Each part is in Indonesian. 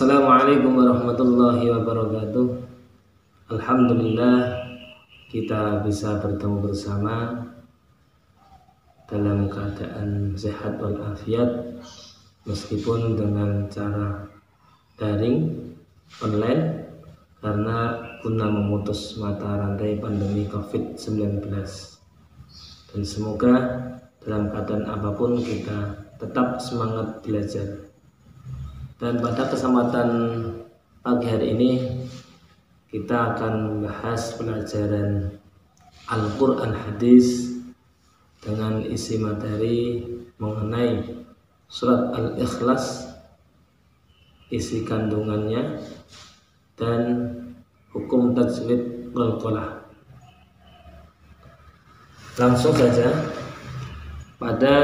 Assalamualaikum warahmatullahi wabarakatuh. Alhamdulillah kita bisa bertemu bersama dalam keadaan sehat walafiat, meskipun dengan cara daring online, karena guna memutus mata rantai pandemi COVID-19. Dan semoga dalam keadaan apapun kita tetap semangat belajar. Dan pada kesempatan pagi hari ini kita akan membahas pelajaran Al-Quran Hadis dengan isi materi mengenai surat Al-Ikhlas, isi kandungannya, dan hukum tajwid qalqalah. Langsung saja, pada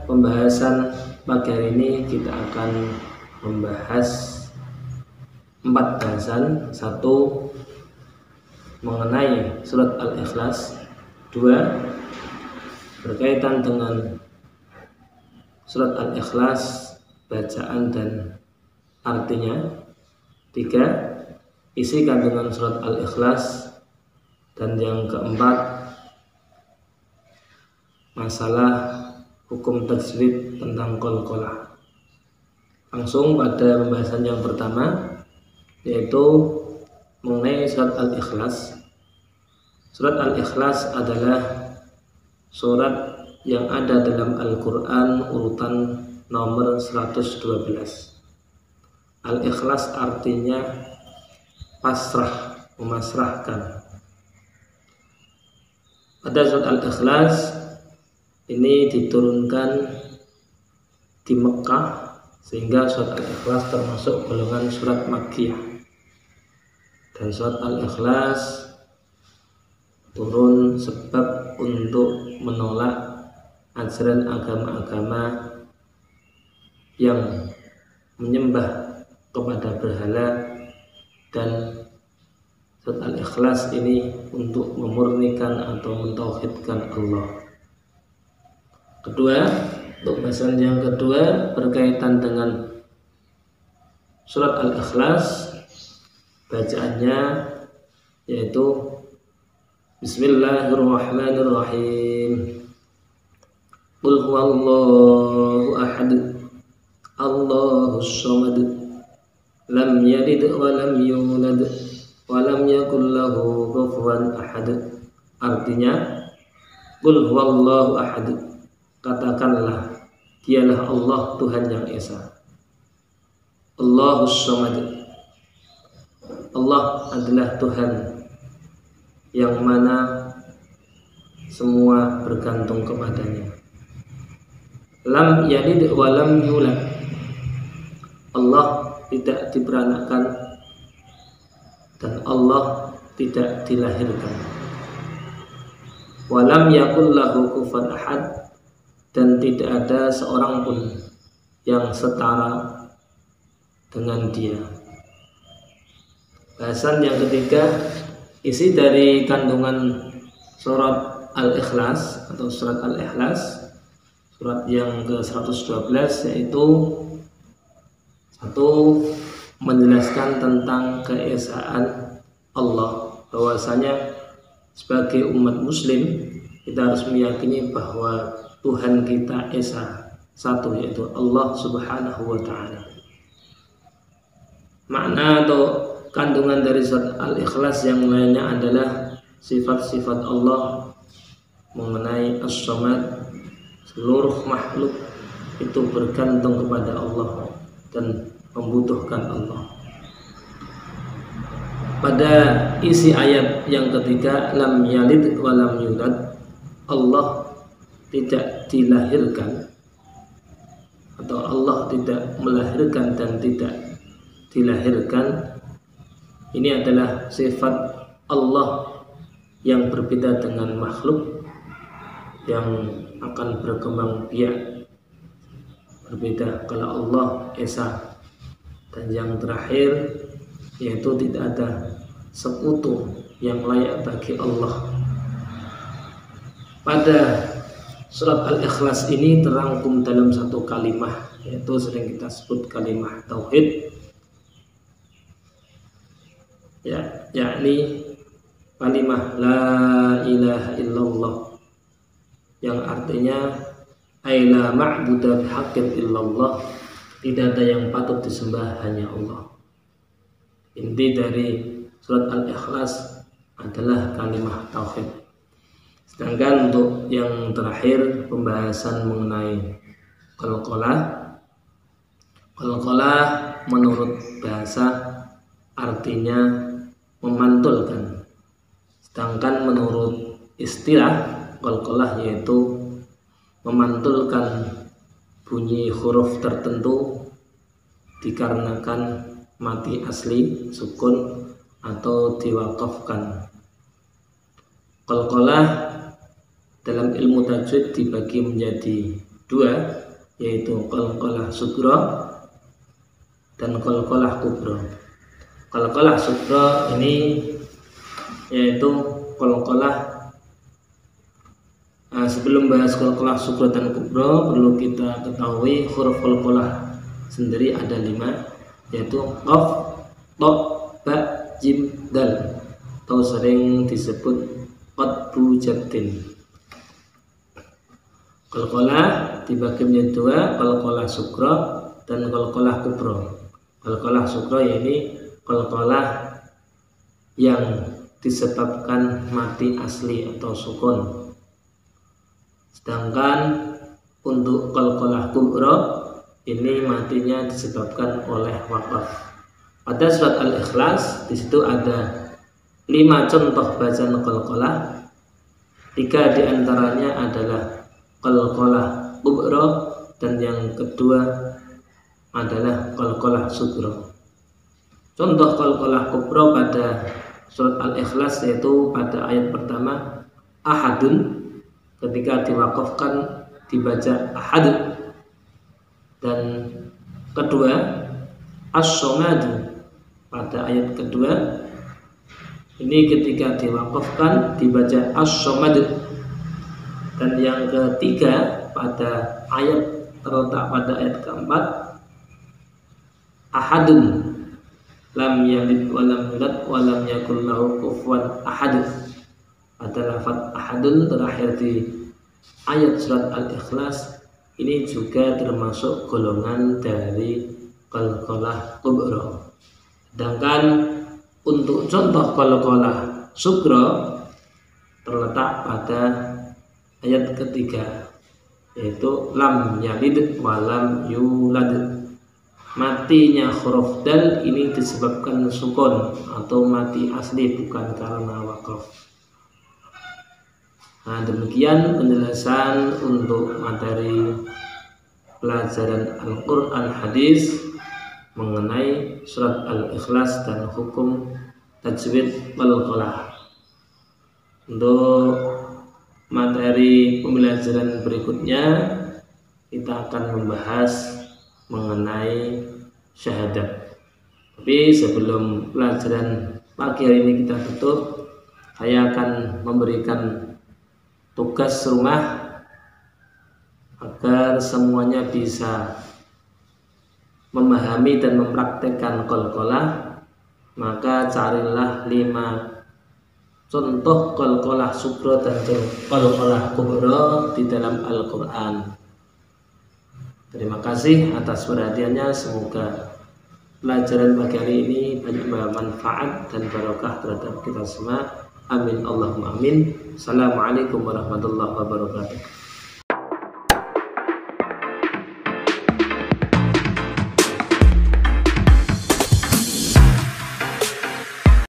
pembahasan pagi hari ini kita akan membahas 4 bahasan. 1. Mengenai surat Al-Ikhlas. 2. Berkaitan dengan surat Al-Ikhlas, bacaan dan artinya. 3. Isi kandungan surat Al-Ikhlas. Dan yang keempat, masalah hukum tajwid tentang qalqalah. Langsung pada pembahasan yang pertama, yaitu mengenai surat Al-Ikhlas. Surat Al-Ikhlas adalah surat yang ada dalam Al-Quran urutan nomor 112. Al-Ikhlas artinya pasrah, memasrahkan. Pada surat Al-Ikhlas ini diturunkan di Mekah, sehingga surat Al-Ikhlas termasuk golongan surat Makkiyah. Dan surat Al-Ikhlas turun sebab untuk menolak ajaran agama-agama yang menyembah kepada berhala, dan surat Al-Ikhlas ini untuk memurnikan atau mentauhidkan Allah. Kedua, untuk bahasan yang kedua berkaitan dengan surat Al-Ikhlas, bacaannya yaitu Bismillahirrahmanirrahim. Qul huwallahu ahad, Allahus samad, lam yalid wa lam yulad wa lam yakul lahu kufuwan ahad. Artinya, Qul huwallahu ahad, katakanlah dialah Allah Tuhan yang Esa. Allahus samad, Allah adalah Tuhan yang mana semua bergantung kepadanya. Lam yalid wa lam yulad, Allah tidak diperanakan dan Allah tidak dilahirkan. Wa lam yakul lahu kufuwan ahad, dan tidak ada seorang pun yang setara dengan dia. Bahasan yang ketiga, isi dari kandungan surat Al-Ikhlas atau surat Al-Ikhlas, surat yang ke-112, yaitu 1. Menjelaskan tentang keesaan Allah, bahwasanya sebagai umat muslim kita harus meyakini bahwa Tuhan kita Esa, satu, yaitu Allah Subhanahu wa ta'ala. Makna atau kandungan dari surat Al-Ikhlas yang lainnya adalah sifat-sifat Allah mengenai As-Samad. Seluruh makhluk itu bergantung kepada Allah dan membutuhkan Allah. Pada isi ayat yang ketiga, lam yalid wa lam yulad, Allah tidak dilahirkan atau Allah tidak melahirkan dan tidak dilahirkan. Ini adalah sifat Allah yang berbeda dengan makhluk yang akan berkembang biak, berbeda. Kalau Allah Esa. Dan yang terakhir, yaitu tidak ada sekutu yang layak bagi Allah. Pada surat Al-Ikhlas ini terangkum dalam satu kalimah, yaitu sering kita sebut kalimah tauhid, yakni kalimah la ilaha illallah, yang artinya la ma'budu bihaqqin illallah, tidak ada yang patut disembah hanya Allah. Inti dari surat Al-Ikhlas adalah kalimah tauhid. Sedangkan untuk yang terakhir, pembahasan mengenai qalqalah menurut bahasa artinya memantulkan. Sedangkan menurut istilah, qalqalah yaitu memantulkan bunyi huruf tertentu dikarenakan mati asli, sukun, atau diwaqafkan. Qalqalah dalam ilmu tajwid dibagi menjadi dua, yaitu qalqalah sughra dan qalqalah kubra. Qalqalah sughra ini yaitu qalqalah. Sebelum bahas qalqalah sughra dan kubra, perlu kita ketahui huruf qalqalah sendiri ada 5, yaitu qaf, ta, ba, jim, dal, atau sering disebut qatbu jaddin. Qalqalah dibagi menjadi 2, qalqalah sughra dan qalqalah kubra. Qalqalah sughra yakni qalqalah yang disebabkan mati asli atau sukun. Sedangkan untuk qalqalah kubra ini matinya disebabkan oleh waqaf. Pada surat Al-Ikhlas di situ ada 5 contoh bacaan qalqalah. 3 diantaranya adalah qalqalah kubra dan yang kedua adalah qalqalah sughra. Contoh qalqalah kubra pada surat Al-Ikhlas yaitu pada ayat pertama ahadun, ketika diwaqafkan dibaca ahad, dan kedua as-somadu pada ayat kedua ini ketika diwaqafkan dibaca as-somad, dan yang ketiga pada ayat terletak pada ayat keempat ahadun lam yalid wa lam yulad wa lam yakul lahu kufuwan ahad. Pada lafaz ahadun terakhir di ayat surat Al-Ikhlas ini juga termasuk golongan dari qalqalah kubra. Sedangkan untuk contoh qalqalah sughra terletak pada ayat ketiga, yaitu lam yalid wa lam yulad. Matinya huruf dal ini disebabkan sukun atau mati asli, bukan karena waqaf. Nah, demikian penjelasan untuk materi pelajaran Al-Quran hadis mengenai surat Al-Ikhlas dan hukum tajwid qalqalah. Untuk materi pembelajaran berikutnya kita akan membahas mengenai syahadat. Tapi sebelum pelajaran pagi hari ini kita tutup, saya akan memberikan tugas rumah agar semuanya bisa memahami dan mempraktekkan qalqalah. Maka carilah 5 contoh qalqalah sughra dan qalqalah kubra di dalam Al-Quran. Terima kasih atas perhatiannya. Semoga pelajaran pagi hari ini banyak bermanfaat dan barokah terhadap kita semua. Amin Allahumma amin. Assalamualaikum warahmatullahi wabarakatuh.